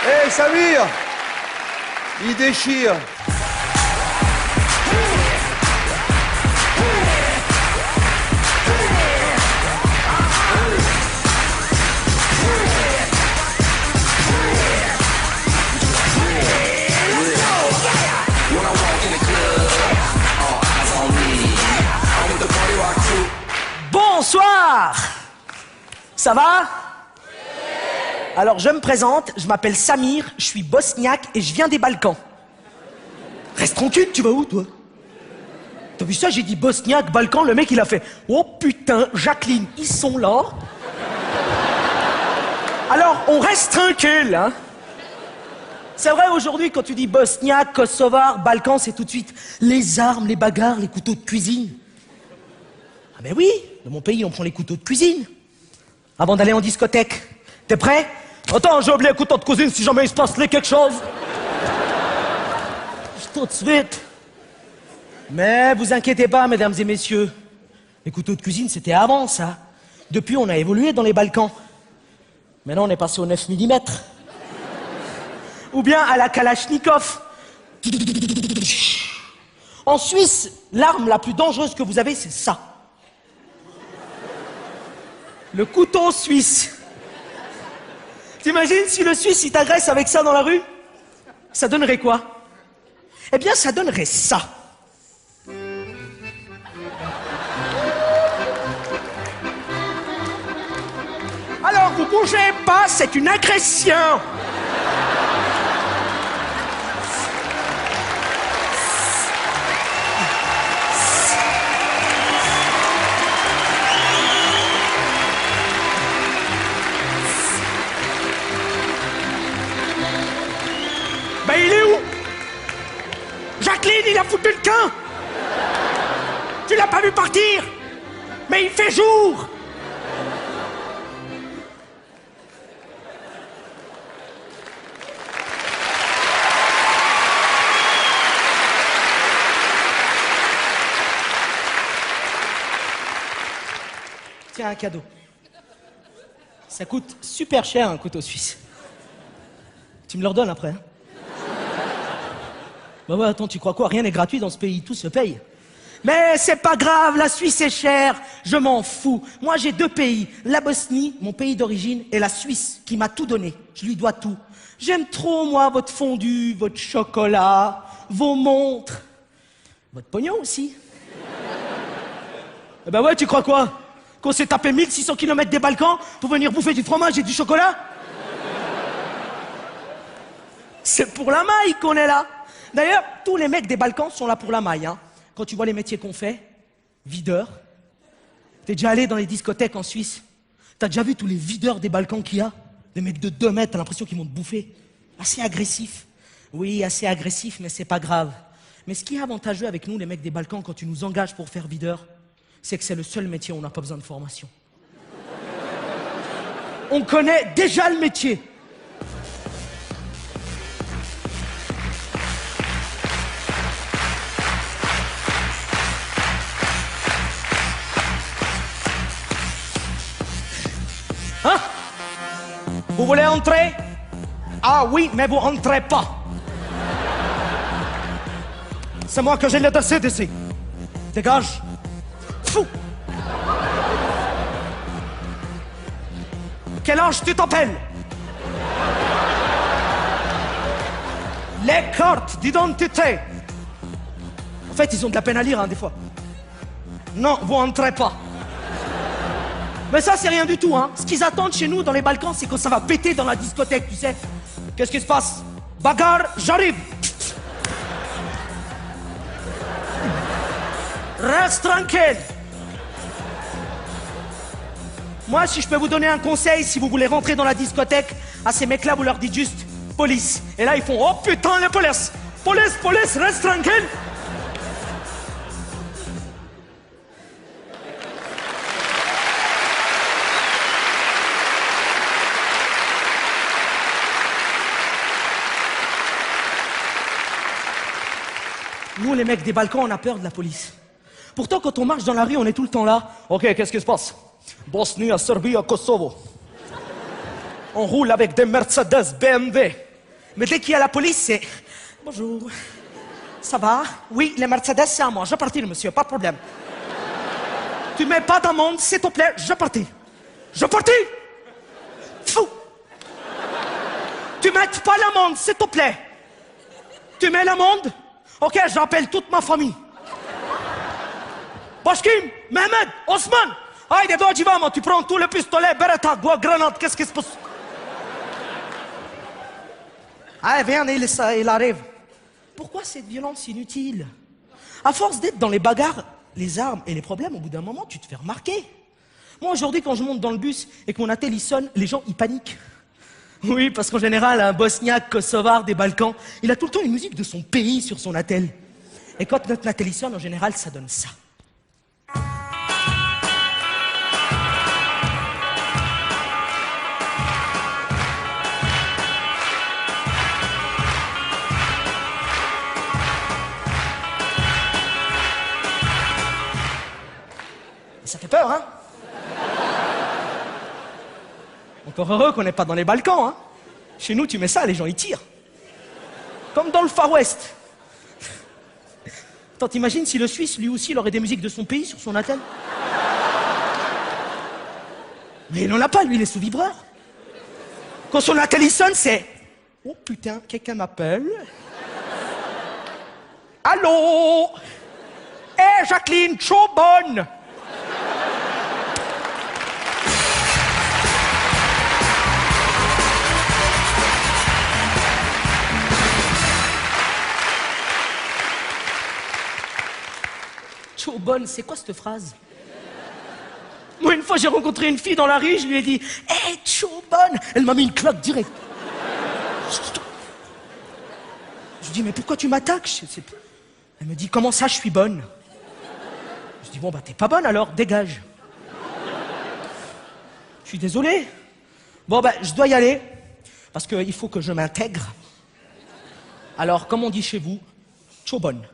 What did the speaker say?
Hey, Samir! Il déchire. Bonsoir! Ça va? Alors je me présente, je m'appelle Samir, je suis bosniaque et je viens des Balkans. Reste tranquille, tu vas où toi? T'as vu ça, j'ai dit bosniaque, Balkans, le mec il a fait « Oh putain, Jacqueline, ils sont là !» Alors on reste tranquille, hein? C'est vrai, aujourd'hui, quand tu dis bosniaque, kosovar, Balkans, c'est tout de suite les armes, les bagarres, les couteaux de cuisine. Ah ben oui, dans mon pays, on prend les couteaux de cuisine. Avant d'aller en discothèque. T'es prêt? Attends, j'ai oublié le couteau de cuisine si jamais il se passe là quelque chose. Tout de suite. Mais vous inquiétez pas, mesdames et messieurs. Les couteaux de cuisine, c'était avant, ça. Depuis, on a évolué dans les Balkans. Maintenant, on est passé au 9 mm. Ou bien à la Kalachnikov. En Suisse, l'arme la plus dangereuse que vous avez, c'est ça. Le couteau suisse. T'imagines si le Suisse, il t'agresse avec ça dans la rue? Ça donnerait quoi? Eh bien, ça donnerait ça. Alors, vous bougez pas, c'est une agression. Ben, il est où? Jacqueline, il a foutu le camp. Tu l'as pas vu partir? Mais il fait jour. Tiens, un cadeau. Ça coûte super cher, un couteau suisse. Tu me le redonnes après, hein? Bah ouais, attends, tu crois quoi? Rien n'est gratuit dans ce pays, tout se paye. Mais c'est pas grave, la Suisse est chère, je m'en fous. Moi, j'ai deux pays, la Bosnie, mon pays d'origine, et la Suisse, qui m'a tout donné. Je lui dois tout. J'aime trop, moi, votre fondue, votre chocolat, vos montres. Votre pognon aussi. Eh ben ouais, tu crois quoi? Qu'on s'est tapé 1600 km des Balkans pour venir bouffer du fromage et du chocolat? C'est pour la maille qu'on est là. D'ailleurs, tous les mecs des Balkans sont là pour la maille, hein. Quand tu vois les métiers qu'on fait, videur. T'es déjà allé dans les discothèques en Suisse? T'as déjà vu tous les videurs des Balkans qu'il y a? Des mecs de 2 mètres, t'as l'impression qu'ils vont te bouffer. Assez agressif. Oui, assez agressif, mais c'est pas grave. Mais ce qui est avantageux avec nous, les mecs des Balkans, quand tu nous engages pour faire videur, c'est que c'est le seul métier où on n'a pas besoin de formation. On connaît déjà le métier. Hein? Vous voulez entrer? Ah oui, mais vous entrez pas. C'est moi que j'ai le dossier d'ici. Dégage. Fou. Quel âge tu t'appelles? Les cartes d'identité. En fait, ils ont de la peine à lire, hein, des fois. Non, vous entrez pas. Mais ça, c'est rien du tout, hein. Ce qu'ils attendent chez nous, dans les Balkans, c'est que ça va péter dans la discothèque, tu sais. Qu'est-ce qui se passe? Bagarre, j'arrive. Reste tranquille. Moi, si je peux vous donner un conseil, si vous voulez rentrer dans la discothèque, à ces mecs-là, vous leur dites juste « police ». Et là, ils font « oh putain, la police! Police, police, reste tranquille ». Nous, les mecs des Balkans, on a peur de la police. Pourtant, quand on marche dans la rue, on est tout le temps là. Ok, qu'est-ce qui se passe? Bosnie, Serbie, Kosovo. On roule avec des Mercedes, BMW. Mais dès qu'il y a la police, c'est... Bonjour. Ça va? Oui, les Mercedes, c'est à moi. Je partir, monsieur, pas de problème. Tu mets pas d'amende, s'il te plaît, je partis. Je partis! Fou! Tu mets pas l'amende, s'il te plaît. Tu mets l'amende? Ok, j'appelle toute ma famille. Bashkim, Mehmed, Osman. Haydi dođi vamo, tu prends tous les pistolets, Beretta, grenade, qu'est-ce qui se passe? Allez, viens, il arrive. Pourquoi cette violence inutile? À force d'être dans les bagarres, les armes et les problèmes, au bout d'un moment, tu te fais remarquer. Moi, aujourd'hui, quand je monte dans le bus et que mon attel il sonne, les gens, ils paniquent. Oui, parce qu'en général, un bosniaque, kosovar, des Balkans, il a tout le temps une musique de son pays sur son attel. Et quand notre attel il sonne, en général, ça donne ça. Ça fait peur, hein? Encore heureux qu'on n'est pas dans les Balkans, hein? Chez nous, tu mets ça, les gens, ils tirent. Comme dans le Far West. Attends, t'imagines si le Suisse, lui aussi, il aurait des musiques de son pays sur son attel? Mais il n'en a pas, lui, il est sous vibreur. Quand son attel, il sonne, c'est... Oh putain, quelqu'un m'appelle. Allô? Hé, Jacqueline, trop bonne! Bonne, c'est quoi cette phrase? Moi, une fois, j'ai rencontré une fille dans la rue, je lui ai dit « Hé, bonne !» Elle m'a mis une claque direct. Je lui dis « Mais pourquoi tu m'attaques ?» Elle me dit « Comment ça, je suis bonne ?» Je dis « Bon, bah, t'es pas bonne alors, dégage. » Je suis désolé. Bon, bah, je dois y aller, parce qu'il faut que je m'intègre. Alors, comme on dit chez vous, bonne.